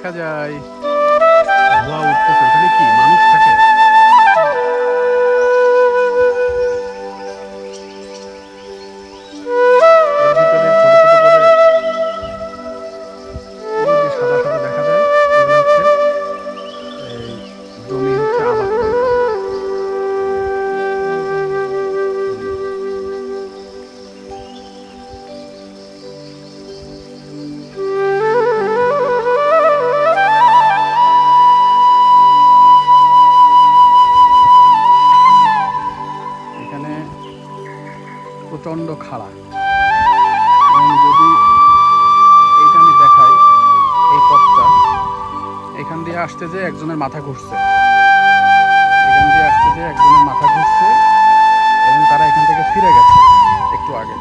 দেখা যায় ধোঁয়া উঠতেছে। ওখানে কি মানুষ থাকে? এর ভিতরে ছোট ছোট করে ওই যে সাদা সাদা দেখা যায়, এগুলো হচ্ছে এই জমি হচ্ছে আবাদ করে তারা। এখানে প্রচন্ড খাড়া, এবং যদি এইটা আমি দেখাই, এই পথটা এখান দিয়ে আসতে যে একজনের মাথা ঘুরছে, এখান দিয়ে আসতে যে একজনের মাথা ঘুরছে, এবং তারা এখান থেকে ফিরে গেছে একটু আগে।